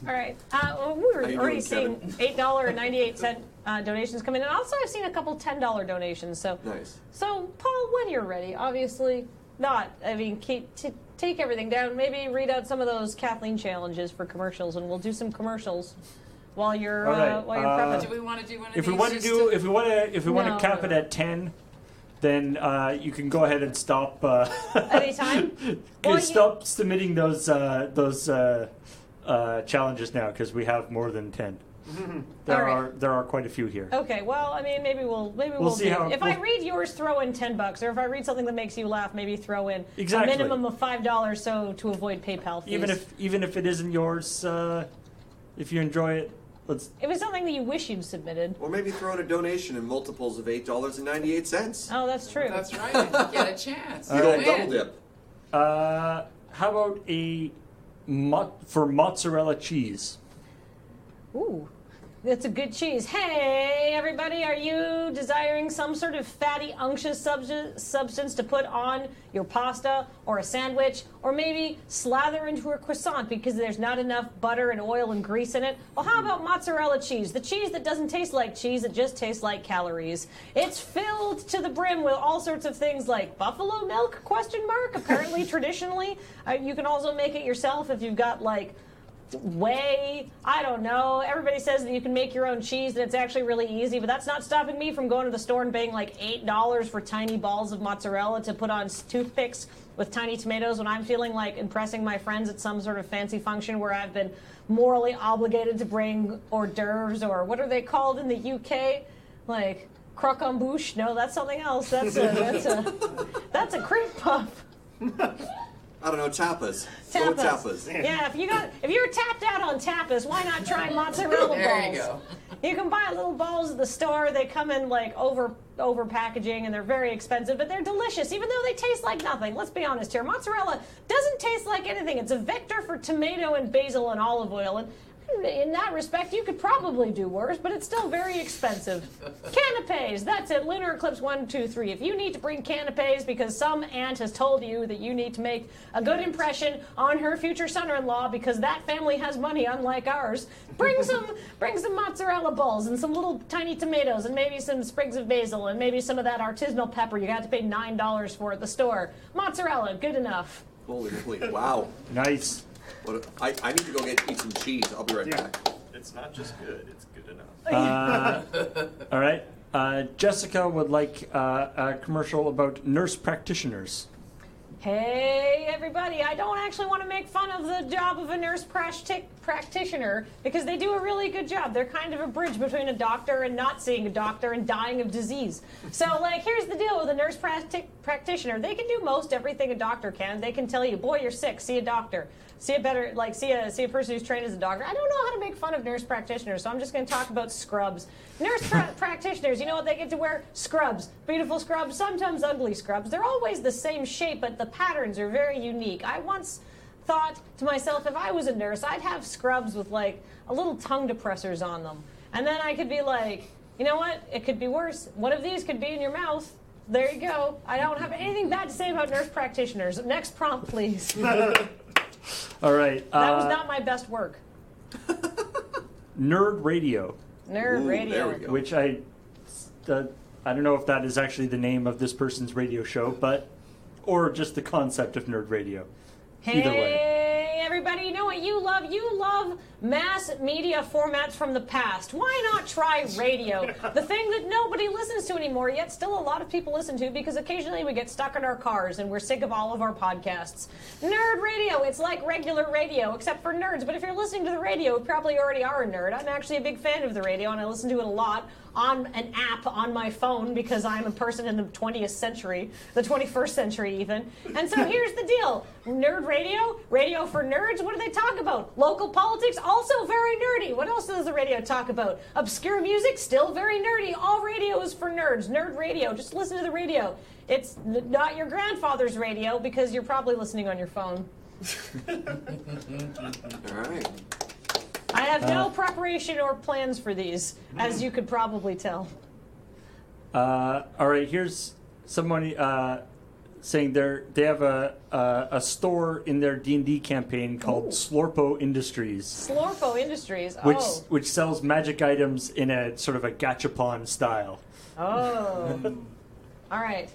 All right. Well, we were already seeing $8.98 donations come in, and also I've seen a couple $10 donations. So nice. So Paul, when you're ready, obviously not. I mean, take everything down. Maybe read out some of those Kathleen challenges for commercials, and we'll do some commercials while you're prepping. Do we want to do one of if these? If we want to cap it at 10. Then you can go ahead and stop. Anytime. Stop submitting those challenges now because we have more than 10. There are quite a few here. Okay. Well, I mean, maybe we'll see how. If I read yours, throw in $10, or if I read something that makes you laugh, maybe throw in exactly. a minimum of $5, so to avoid PayPal fees. Even if it isn't yours, if you enjoy it. If it's something that you wish you'd submitted. Or maybe throw in a donation in multiples of $8.98. Oh, that's true. That's right. You get a chance. You don't double dip. How about for mozzarella cheese? Ooh, that's a good cheese. Hey, everybody, are you desiring some sort of fatty, unctuous substance to put on your pasta or a sandwich, or maybe slather into a croissant because there's not enough butter and oil and grease in it? Well, how about mozzarella cheese? The cheese that doesn't taste like cheese, it just tastes like calories. It's filled to the brim with all sorts of things like buffalo milk, ? Apparently, traditionally. You can also make it yourself if you've got, whey, I don't know. Everybody says that you can make your own cheese and it's actually really easy, but that's not stopping me from going to the store and paying $8 for tiny balls of mozzarella to put on toothpicks with tiny tomatoes when I'm feeling like impressing my friends at some sort of fancy function where I've been morally obligated to bring hors d'oeuvres, or what are they called in the UK? Croque en bouche? No, that's something else. That's a crepe puff. I don't know, tapas. Go with tapas. Yeah, if you're tapped out on tapas, why not try mozzarella balls? There you go. You can buy little balls at the store. They come in over packaging, and they're very expensive, but they're delicious, even though they taste like nothing. Let's be honest here. Mozzarella doesn't taste like anything. It's a vector for tomato and basil and olive oil, and in that respect, you could probably do worse, but it's still very expensive. Canapes, that's it. Lunar Eclipse 1, 2, 3. If you need to bring canapes because some aunt has told you that you need to make a good impression on her future son-in-law because that family has money unlike ours, bring some mozzarella balls and some little tiny tomatoes and maybe some sprigs of basil and maybe some of that artisanal pepper you got to pay $9 for at the store. Mozzarella, good enough. Holy moly, wow. Nice. I need to go eat some cheese. I'll be right back. It's not just good, it's good enough. All right. Jessica would like a commercial about nurse practitioners. Hey, everybody, I don't actually want to make fun of the job of a nurse practitioner because they do a really good job. They're kind of a bridge between a doctor and not seeing a doctor and dying of disease. So, here's the deal with a nurse practitioner. They can do most everything a doctor can. They can tell you, boy, you're sick, see a doctor. See a person who's trained as a doctor. I don't know how to make fun of nurse practitioners, so I'm just going to talk about scrubs. Nurse practitioners, you know what they get to wear? Scrubs. Beautiful scrubs, sometimes ugly scrubs. They're always the same shape, but the patterns are very unique. I once thought to myself, if I was a nurse, I'd have scrubs with a little tongue depressors on them. And then I could be like, you know what? It could be worse. One of these could be in your mouth. There you go. I don't have anything bad to say about nurse practitioners. Next prompt, please. All right. That was not my best work. Nerd radio. Nerd radio. There we go. Which I don't know if that is actually the name of this person's radio show, or just the concept of nerd radio. Either way. Hey, everybody, you know what you love? You love mass media formats from the past. Why not try radio? The thing that nobody listens to anymore, yet still a lot of people listen to because occasionally we get stuck in our cars and we're sick of all of our podcasts. Nerd radio, it's like regular radio, except for nerds. But if you're listening to the radio, you probably already are a nerd. I'm actually a big fan of the radio, and I listen to it a lot on an app on my phone because I'm a person in the 20th century, the 21st century even. And so here's the deal. Nerd radio, radio for nerds, what do they talk about? Local politics, also very nerdy. What else does the radio talk about? Obscure music, still very nerdy. All radio is for nerds. Nerd radio, just listen to the radio. It's not your grandfather's radio because you're probably listening on your phone. All right. I have no preparation or plans for these, as you could probably tell. All right, here's somebody saying they have a store in their D&D campaign called Slorpo Industries. Slorpo Industries. Which sells magic items in a sort of a gachapon style. Oh. All right.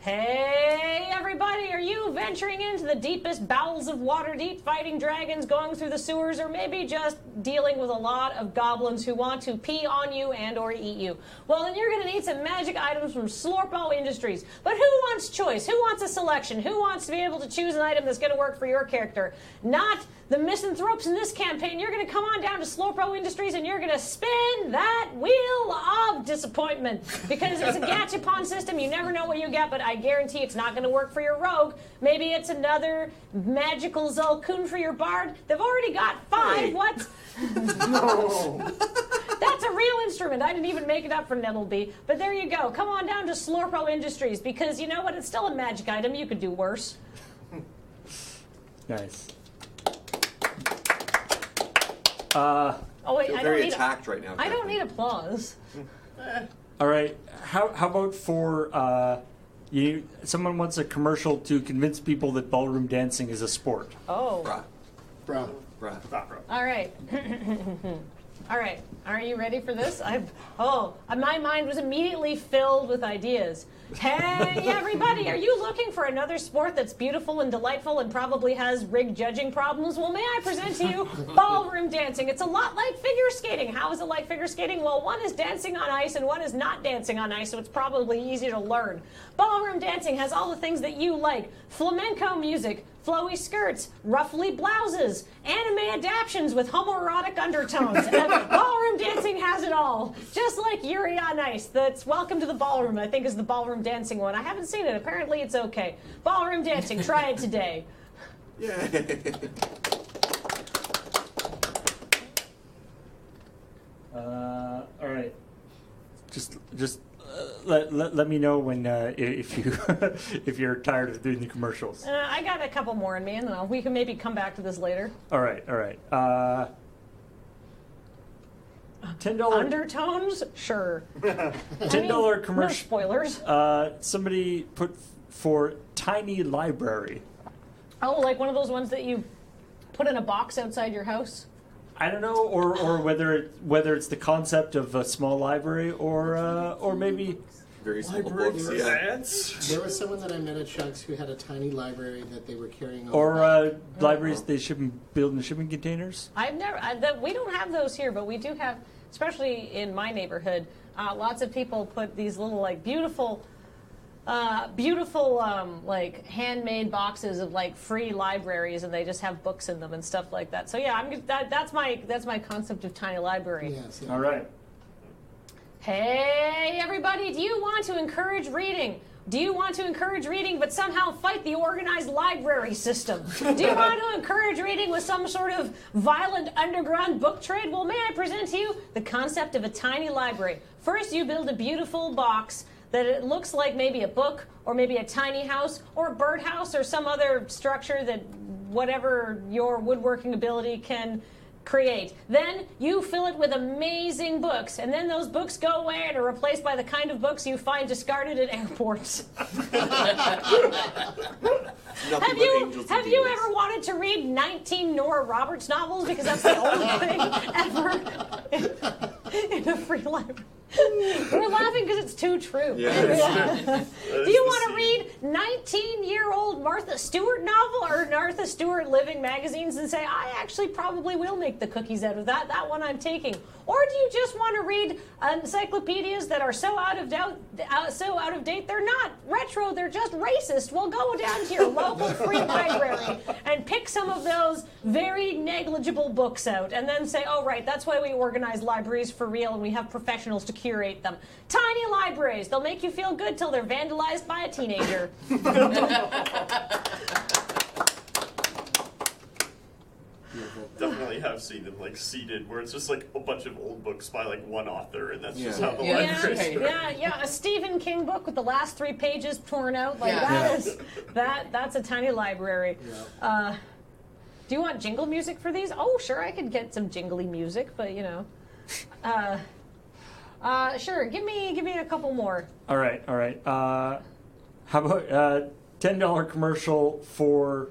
Hey, everybody, are you venturing into the deepest bowels of Waterdeep, fighting dragons, going through the sewers, or maybe just dealing with a lot of goblins who want to pee on you and or eat you? Well, then you're going to need some magic items from Slorpo Industries. But who wants choice? Who wants a selection? Who wants to be able to choose an item that's going to work for your character? Not the misanthropes in this campaign. You're going to come on down to Slorpo Industries and you're going to spin that wheel of disappointment. Because it's a gachapon system. You never know what you get, but I guarantee it's not going to work for your rogue. Maybe it's another magical Zulkun for your bard. They've already got 5. Hey. What? No. That's a real instrument. I didn't even make it up for Nettleby. But there you go. Come on down to Slorpo Industries because you know what? It's still a magic item. You could do worse. Nice. Oh wait, Feel I very don't need. attacked right now. I don't Kathleen. need applause. All right. How about for someone wants a commercial to convince people that ballroom dancing is a sport? Oh. Brah. Bro. All right. All right. Are you ready for this? My mind was immediately filled with ideas. Hey, everybody, are you looking for another sport that's beautiful and delightful and probably has rigged judging problems? Well, may I present to you ballroom dancing. It's a lot like figure skating. How is it like figure skating? Well, one is dancing on ice and one is not dancing on ice, so it's probably easier to learn. Ballroom dancing has all the things that you like. Flamenco music, flowy skirts, ruffly blouses, anime adaptions with homoerotic undertones. Ballroom dancing has it all. Just like Yuri on Ice. That's Welcome to the Ballroom, I think is the ballroom dancing one. I haven't seen it. Apparently it's okay. Ballroom dancing. Try it today. Yay. All right. Just let me know when if you if you're tired of doing the commercials. I got a couple more in me, and then we can maybe come back to this later. All right. $10 Undertones? Sure. $10 commercial. No spoilers. Somebody put for tiny library. Oh, like one of those ones that you put in a box outside your house? I don't know, or whether it's the concept of a small library, or maybe Very simple Library books. for Yeah. ants. There was someone that I met at Shucks who had a tiny library that they were carrying on. or libraries they shouldn't build in shipping containers. We don't have those here, but we do have, especially in my neighborhood, lots of people put these little like beautiful like handmade boxes of like free libraries, and they just have books in them and stuff like that. So yeah, that's my concept of tiny library. Yes, yeah. All right. Hey, everybody, do you want to encourage reading? Do you want to encourage reading but somehow fight the organized library system? Do you want to encourage reading with some sort of violent underground book trade? Well, may I present to you the concept of a tiny library. First, you build a beautiful box that it looks like maybe a book or maybe a tiny house or a birdhouse or some other structure that whatever your woodworking ability can create. Then you fill it with amazing books, and then those books go away and are replaced by the kind of books you find discarded at airports. Have you ever wanted to read 19 Nora Roberts novels? Because that's the only thing ever in a free library. We're laughing because it's too true. Yeah. Do you want to read 19-year-old Martha Stewart novel or Martha Stewart Living magazines and say, I actually probably will make the cookies out of that? That one I'm taking. Or do you just want to read encyclopedias that are so out of date they're not retro, they're just racist? Well, go down to your local free library and pick some of those very negligible books out and then say, oh, right, that's why we organize libraries for real and we have professionals to curate them. Tiny libraries. They'll make you feel good till they're vandalized by a teenager. Definitely have seen them like seated where it's just like a bunch of old books by like one author, and that's just Yeah. how the Yeah, library right. started. Yeah, a Stephen King book with the last 3 pages torn out. Like that's a tiny library. Yeah. Do you want jingle music for these? Oh, sure, I could get some jingly music, but you know. Sure, give me a couple more. All right. How about $10 commercial for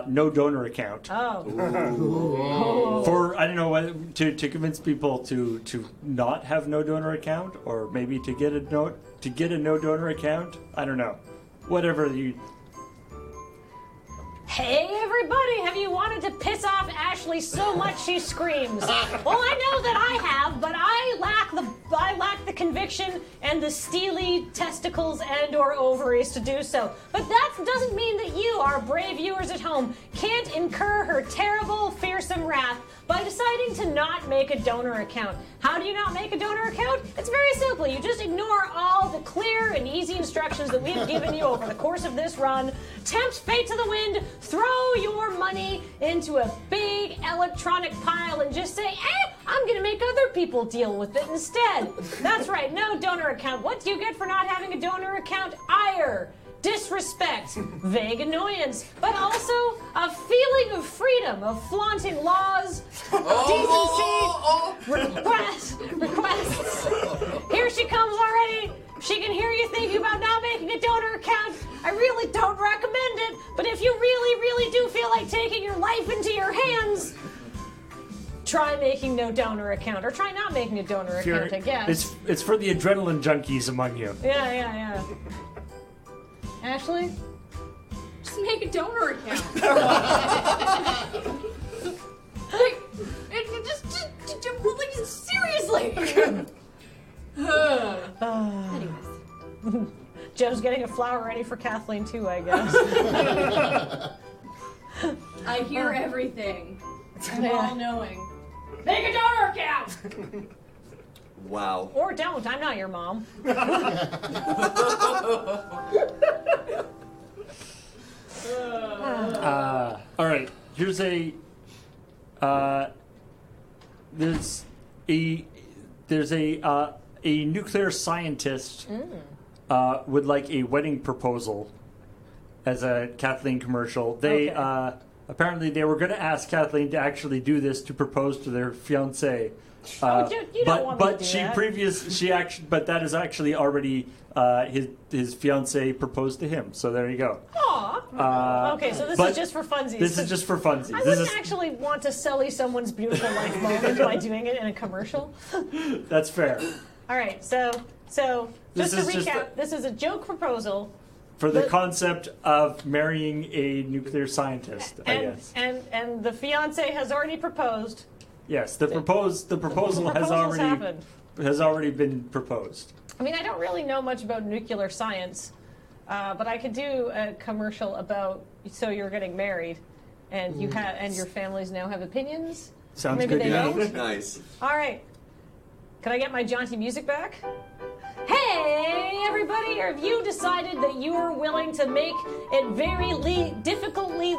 no donor account. Oh. For, I don't know, to convince people to not have no donor account, or maybe to get a no donor account. I don't know. Whatever you. Hey everybody, have you wanted to piss off Ashley so much she screams? Well, I know that I have, but I lack the conviction and the steely testicles and or ovaries to do so. But that doesn't mean that you, our brave viewers at home, can't incur her terrible, fearsome wrath by deciding to not make a donor account. How do you not make a donor account? It's very simple. You just ignore all the clear and easy instructions that we've given you over the course of this run. Tempt fate to the wind, throw your money into a big electronic pile and just say, I'm gonna make other people deal with it instead. That's right, no donor account. What do you get for not having a donor account? Ire, disrespect, vague annoyance, but also a feeling of freedom, of flaunting laws, decency, requests. Here she comes already. She can hear you thinking about not making a donor account. I really don't recommend it, but if you really, really do feel like taking your life into your hands, try making no donor account, or try not making a donor account, I guess. It's for the adrenaline junkies among you. Yeah. Ashley? Just make a donor account. Seriously. Anyways. Joe's getting a flower ready for Kathleen too, I guess. I hear everything. I'm Yeah. all-knowing. Make a donor account! Wow. Or don't, I'm not your mom. All right. Here's there's a nuclear scientist would like a wedding proposal as a Kathleen commercial. They Okay. Apparently they were going to ask Kathleen to actually do this to propose to their fiance. Dude, you don't want me to do that. But that is actually already his fiance proposed to him. So there you go. Aw. Okay, so this is just for funsies. This is just for funsies. I wouldn't actually want to sully someone's beautiful life moment by doing it in a commercial. That's fair. All right, so This just to is just recap, this is a joke proposal. For the concept of marrying a nuclear scientist, I guess. And the fiance has already proposed. Yes, the proposal has already been proposed. I mean, I don't really know much about nuclear science, but I could do a commercial about so you're getting married, and you have and your families now have opinions. Sounds Maybe good. they Yeah. don't. Nice. All right, can I get my jaunty music back? Hey, everybody, have you decided that you are willing to make it difficultly...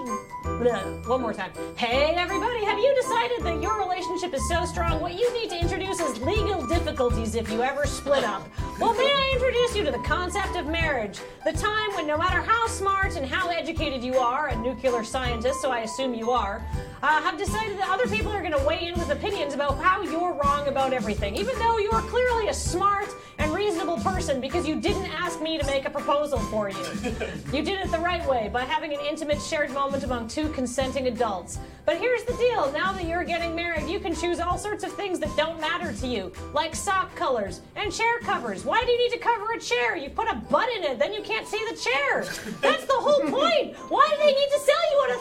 One more time. Hey, everybody, have you decided that your relationship is so strong, what you need to introduce is legal difficulties if you ever split up? Well, may I introduce you to the concept of marriage, the time when no matter how smart and how educated you are, a nuclear scientist, so I assume you are, have decided that other people are going to weigh in with opinions about how you're wrong about everything, even though you're clearly a smart and reasonable person because you didn't ask me to make a proposal for you. You did it the right way by having an intimate shared moment among two consenting adults. But here's the deal, now that you're getting married, you can choose all sorts of things that don't matter to you, like sock colors and chair covers. Why do you need to cover a chair? You put a butt in it, then you can't see the chair. That's the whole point. Why do they need to sell you at a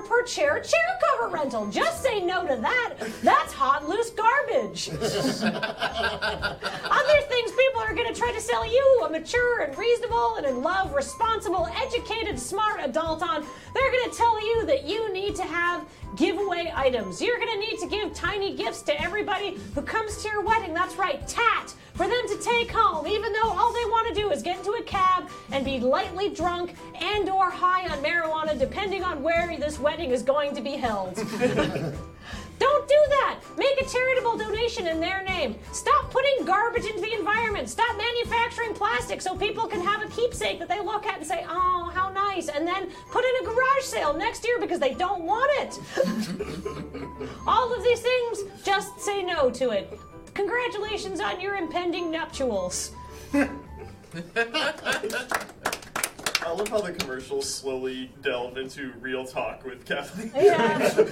$3 per chair cover rental? Just say no to that. That's hot, loose garbage. Other things people are going to try to sell you, a mature and reasonable and in love, responsible, educated, smart adult on, they're going to tell you that you need to have giveaway items. You're going to need to give tiny gifts to everybody who comes to your wedding. That's right, tat, for them to take home, even though all they want to do is get into a cab and be lightly drunk and or high on marijuana, depending on where this wedding is going to be held. Don't do that! Make a charitable donation in their name. Stop putting garbage into the environment. Stop manufacturing plastic so people can have a keepsake that they look at and say, oh, how nice, and then put in a garage sale next year because they don't want it. All of these things, just say no to it. Congratulations on your impending nuptials. I love how the commercials slowly delve into real talk with Kathleen. Yeah.